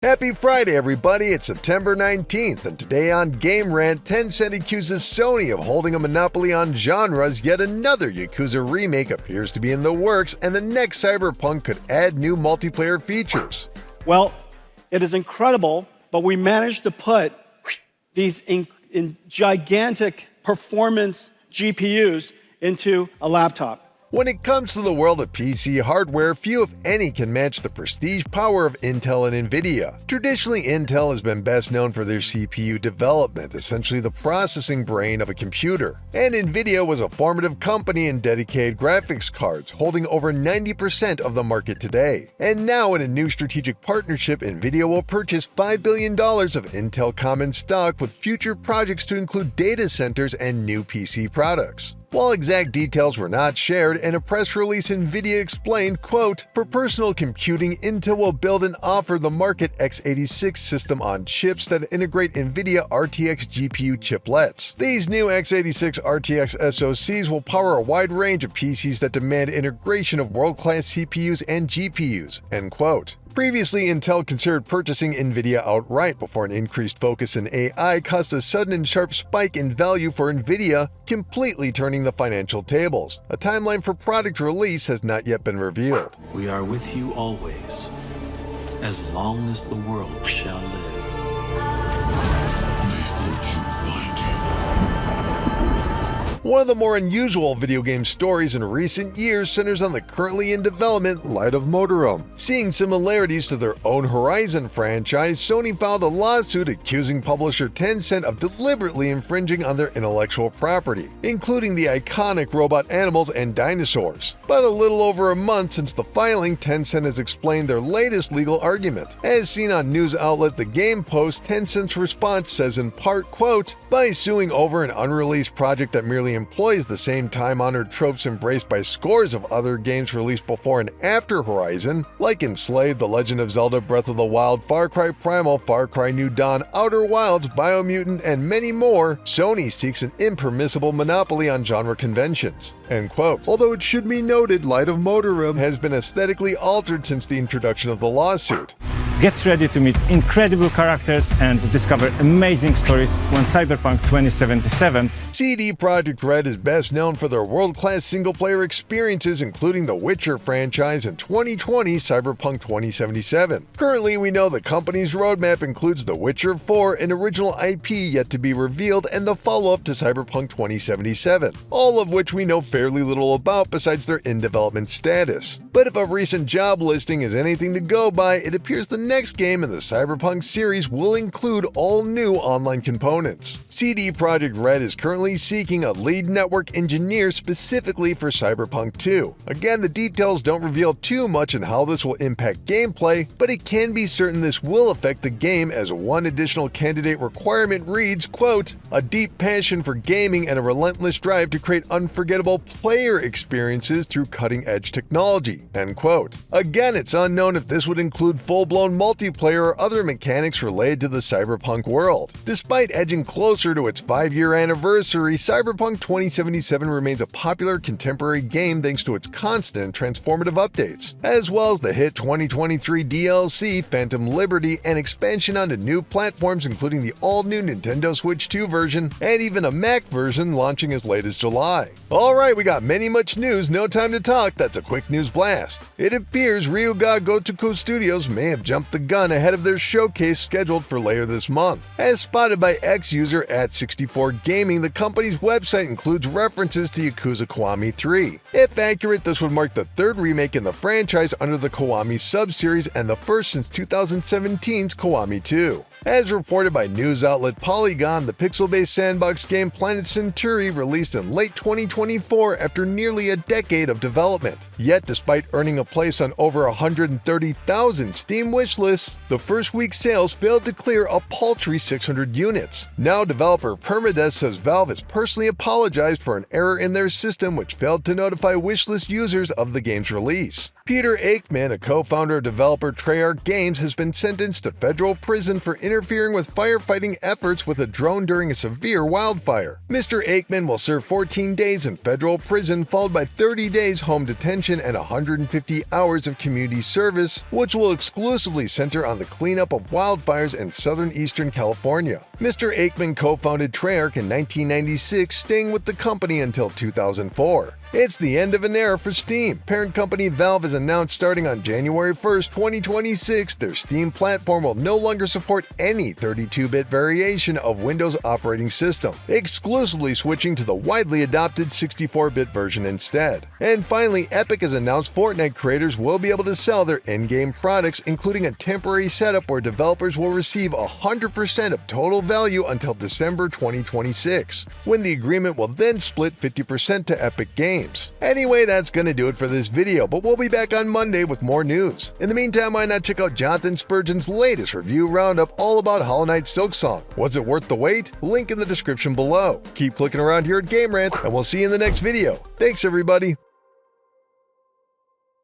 Happy Friday, everybody! It's September 19th, and today on Game Rant, Tencent accuses Sony of holding a monopoly on genres. Yet another Yakuza remake appears to be in the works, and the next Cyberpunk could add new multiplayer features. Well, it is incredible, but we managed to put these in gigantic performance GPUs into a laptop. When it comes to the world of PC hardware, few if any can match the prestige power of Intel and Nvidia. Traditionally, Intel has been best known for their CPU development, essentially the processing brain of a computer. And Nvidia was a formative company in dedicated graphics cards, holding over 90% of the market today. And now, in a new strategic partnership, Nvidia will purchase $5 billion of Intel common stock, with future projects to include data centers and new PC products. While exact details were not shared, in a press release, Nvidia explained, quote, "For personal computing, Intel will build and offer the market x86 system on chips that integrate Nvidia RTX GPU chiplets. These new x86 RTX SoCs will power a wide range of PCs that demand integration of world-class CPUs and GPUs," end quote. Previously, Intel considered purchasing Nvidia outright before an increased focus in AI caused a sudden and sharp spike in value for Nvidia, completely turning the financial tables. A timeline for product release has not yet been revealed. We are with you always, as long as the world shall live. One of the more unusual video game stories in recent years centers on the currently in development Light of Motiram. Seeing similarities to their own Horizon franchise, Sony filed a lawsuit accusing publisher Tencent of deliberately infringing on their intellectual property, including the iconic robot animals and dinosaurs. But a little over a month since the filing, Tencent has explained their latest legal argument. As seen on news outlet The Game Post, Tencent's response says in part, quote, "By suing over an unreleased project that merely employs the same time-honored tropes embraced by scores of other games released before and after Horizon, like Enslaved, The Legend of Zelda Breath of the Wild, Far Cry Primal, Far Cry New Dawn, Outer Wilds, Biomutant, and many more, Sony seeks an impermissible monopoly on genre conventions," end quote. Although it should be noted, Light of Motiram has been aesthetically altered since the introduction of the lawsuit. Get ready to meet incredible characters and discover amazing stories when Cyberpunk 2077. CD Projekt Red is best known for their world-class single-player experiences, including the Witcher franchise and 2020 Cyberpunk 2077. Currently, we know the company's roadmap includes The Witcher 4, an original IP yet to be revealed, and the follow-up to Cyberpunk 2077, all of which we know fairly little about besides their in-development status. But if a recent job listing is anything to go by, it appears the next game in the Cyberpunk series will include all new online components. CD Projekt Red is currently seeking a lead network engineer specifically for Cyberpunk 2. Again, the details don't reveal too much on how this will impact gameplay, but it can be certain this will affect the game, as one additional candidate requirement reads, quote, "A deep passion for gaming and a relentless drive to create unforgettable player experiences through cutting-edge technology," end quote. Again, it's unknown if this would include full-blown multiplayer or other mechanics related to the Cyberpunk world. Despite edging closer to its 5-year anniversary, Cyberpunk 2077 remains a popular contemporary game thanks to its constant and transformative updates, as well as the hit 2023 DLC Phantom Liberty and expansion onto new platforms, including the all-new Nintendo Switch 2 version and even a Mac version launching as late as July. Alright, we got much news, no time to talk, that's a quick news blast. It appears RGG Studios may have jumped the gun ahead of their showcase scheduled for later this month. As spotted by ex-user @64Gaming, the company's website includes references to Yakuza Kiwami 3. If accurate, this would mark the third remake in the franchise under the Kiwami sub-series and the first since 2017's Kiwami 2. As reported by news outlet Polygon, the pixel-based sandbox game Planet Centauri released in late 2024 after nearly a decade of development. Yet, despite earning a place on over 130,000 Steam wishlists, the first week's sales failed to clear a paltry 600 units. Now, developer Permadeath says Valve has personally apologized for an error in their system which failed to notify wishlist users of the game's release. Peter Aikman, a co-founder of developer Treyarch Games, has been sentenced to federal prison for interfering with firefighting efforts with a drone during a severe wildfire. Mr. Aikman will serve 14 days in federal prison, followed by 30 days home detention and 150 hours of community service, which will exclusively center on the cleanup of wildfires in southern eastern California. Mr. Aikman co-founded Treyarch in 1996, staying with the company until 2004. It's the end of an era for Steam. Parent company Valve has announced starting on January 1st, 2026, their Steam platform will no longer support any 32-bit variation of Windows operating system, exclusively switching to the widely adopted 64-bit version instead. And finally, Epic has announced Fortnite creators will be able to sell their in-game products, including a temporary setup where developers will receive 100% of total value until December 2026, when the agreement will then split 50% to Epic Games. Anyway, that's gonna do it for this video, but we'll be back on Monday with more news. In the meantime, why not check out Jonathan Spurgeon's latest review roundup all about Hollow Knight Silksong. Was it worth the wait? Link in the description below. Keep clicking around here at Game Rant, and we'll see you in the next video. Thanks everybody!